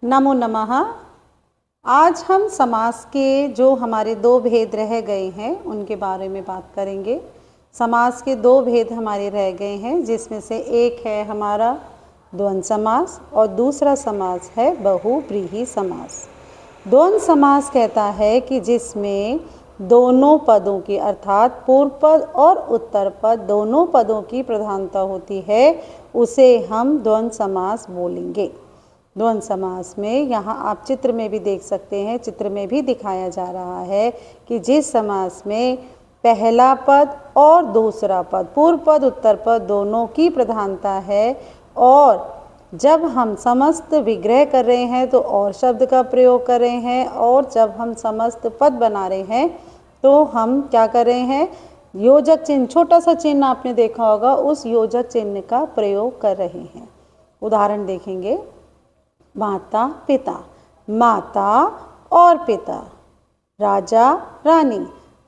नमो नमः। आज हम समास के जो हमारे दो भेद रह गए हैं उनके बारे में बात करेंगे। समास के दो भेद हमारे रह गए हैं, जिसमें से एक है हमारा द्वंद्व समास और दूसरा समास है बहुव्रीहि समास। द्वंद्व समास कहता है कि जिसमें दोनों पदों की अर्थात पूर्व पद और उत्तर पद दोनों पदों की प्रधानता होती है, उसे हम द्वंद्व समास बोलेंगे। द्वंद्व समास में यहाँ आप चित्र में भी देख सकते हैं, चित्र में भी दिखाया जा रहा है कि जिस समास में पहला पद और दूसरा पद पूर्व पद उत्तर पद दोनों की प्रधानता है और जब हम समस्त विग्रह कर रहे हैं तो और शब्द का प्रयोग कर रहे हैं, और जब हम समस्त पद बना रहे हैं तो हम क्या कर रहे हैं, योजक चिन्ह, छोटा सा चिन्ह आपने देखा होगा, उस योजक चिन्ह का प्रयोग कर रहे हैं। उदाहरण देखेंगे, माता पिता, माता और पिता, राजा रानी,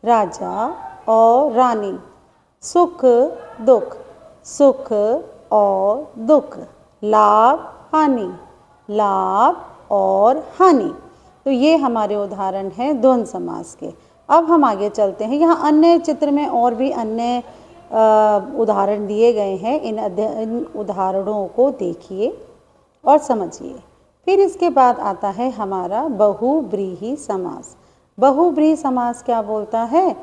राजा और रानी, सुख दुख, सुख और दुख, लाभ हानि, लाभ और हानि। तो ये हमारे उदाहरण हैं द्वंद्व समास के। अब हम आगे चलते हैं। यहाँ अन्य चित्र में और भी अन्य उदाहरण दिए गए हैं। इन उदाहरणों को देखिए और समझिए। फिर इसके बाद आता है हमारा बहुव्रीहि समास। बहुव्रीहि समास क्या बोलता है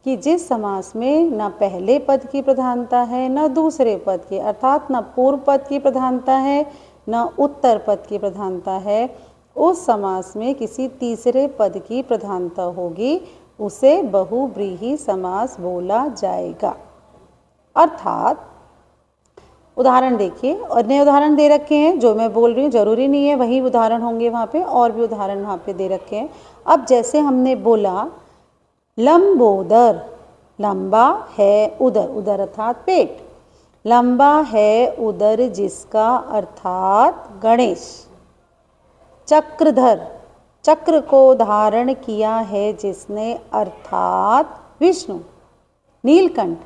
कि जिस समास में न पहले पद की प्रधानता है न दूसरे पद की, अर्थात न पूर्व पद की प्रधानता है न उत्तर पद की प्रधानता है, उस समास में किसी तीसरे पद की प्रधानता होगी, उसे बहुव्रीहि समास बोला जाएगा। अर्थात उदाहरण देखिए, अन्य उदाहरण दे रखे हैं, जो मैं बोल रही हूँ जरूरी नहीं है वही उदाहरण होंगे वहाँ पे, और भी उदाहरण वहाँ पे दे रखे हैं। अब जैसे हमने बोला लंबोदर, लंबा है उदर, उदर अर्थात पेट, लंबा है उदर जिसका अर्थात गणेश। चक्रधर, चक्र को धारण किया है जिसने अर्थात विष्णु। नीलकंठ,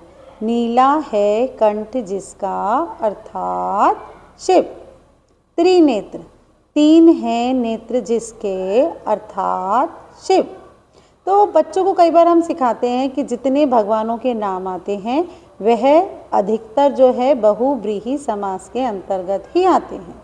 नीला है कंठ जिसका अर्थात शिव। त्रिनेत्र, तीन है नेत्र जिसके अर्थात शिव। तो बच्चों को कई बार हम सिखाते हैं कि जितने भगवानों के नाम आते हैं वह अधिकतर जो है बहुव्रीहि समास के अंतर्गत ही आते हैं।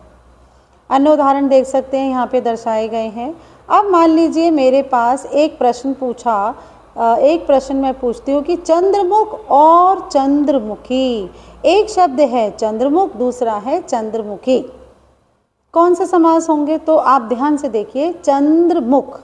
अन्य उदाहरण देख सकते हैं, यहाँ पे दर्शाए गए हैं। अब मान लीजिए मेरे पास एक प्रश्न पूछा, एक प्रश्न मैं पूछती हूँ कि चंद्रमुख और चंद्रमुखी, एक शब्द है चंद्रमुख, दूसरा है चंद्रमुखी, कौन सा समास होंगे? तो आप ध्यान से देखिए, चंद्रमुख,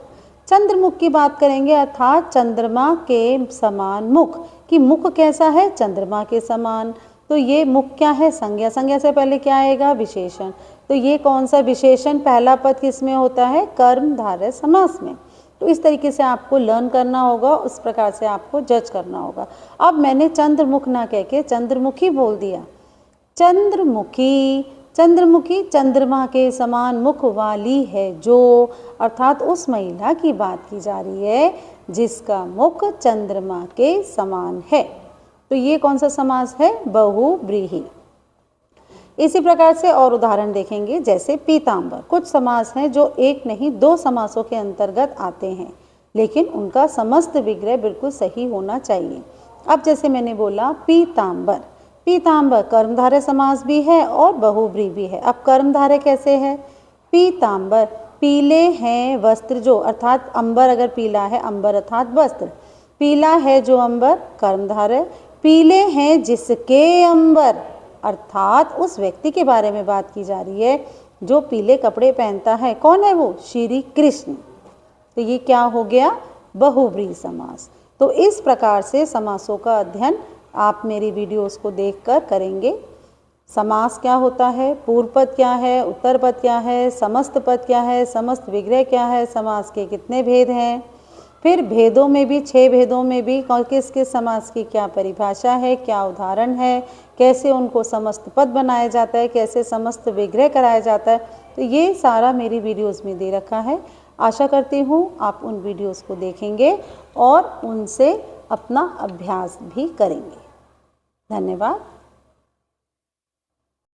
चंद्रमुख की बात करेंगे अर्थात चंद्रमा के समान मुख, कि मुख कैसा है? चंद्रमा के समान। तो ये मुख क्या है? संज्ञा, संज्ञा से पहले क्या आएगा? विशेषण। तो ये कौन सा विशेषण पहला पद किस में होता है? कर्मधारय समास में। तो इस तरीके से आपको लर्न करना होगा, उस प्रकार से आपको जज करना होगा। अब मैंने चंद्रमुख ना कह के चंद्रमुखी बोल दिया। चंद्रमुखी, चंद्रमुखी चंद्रमा के समान मुख वाली है जो, अर्थात उस महिला की बात की जा रही है जिसका मुख चंद्रमा के समान है। तो ये कौन सा समास है? बहुव्रीहि। इसी प्रकार से और उदाहरण देखेंगे, जैसे पीतांबर। कुछ समास हैं जो एक नहीं दो समासों के अंतर्गत आते हैं, लेकिन उनका समस्त विग्रह बिल्कुल सही होना चाहिए। अब जैसे मैंने बोला पीतांबर, पीतांबर कर्मधारय समास भी है और बहुव्रीहि भी है। अब कर्मधारय कैसे है? पीतांबर, पीले हैं वस्त्र जो, अर्थात अंबर अगर पीला है, अंबर अर्थात वस्त्र, पीला है जो अंबर, कर्मधारय। पीले हैं जिसके अंबर, अर्थात उस व्यक्ति के बारे में बात की जा रही है जो पीले कपड़े पहनता है। कौन है वो? श्री कृष्ण। तो ये क्या हो गया? बहुव्रीहि समास। तो इस प्रकार से समासों का अध्ययन आप मेरी वीडियोस को देखकर करेंगे। समास क्या होता है, पूर्व पद क्या है, उत्तर पद क्या है, समस्त पद क्या है, समस्त विग्रह क्या है, समास के कितने भेद हैं, फिर भेदों में भी 6 भेदों में भी किस किस समास की क्या परिभाषा है, क्या उदाहरण है, कैसे उनको समस्त पद बनाया जाता है, कैसे समस्त विग्रह कराया जाता है। तो ये सारा मेरी वीडियोस में दे रखा है। आशा करती हूँ आप उन वीडियोस को देखेंगे और उनसे अपना अभ्यास भी करेंगे। धन्यवाद।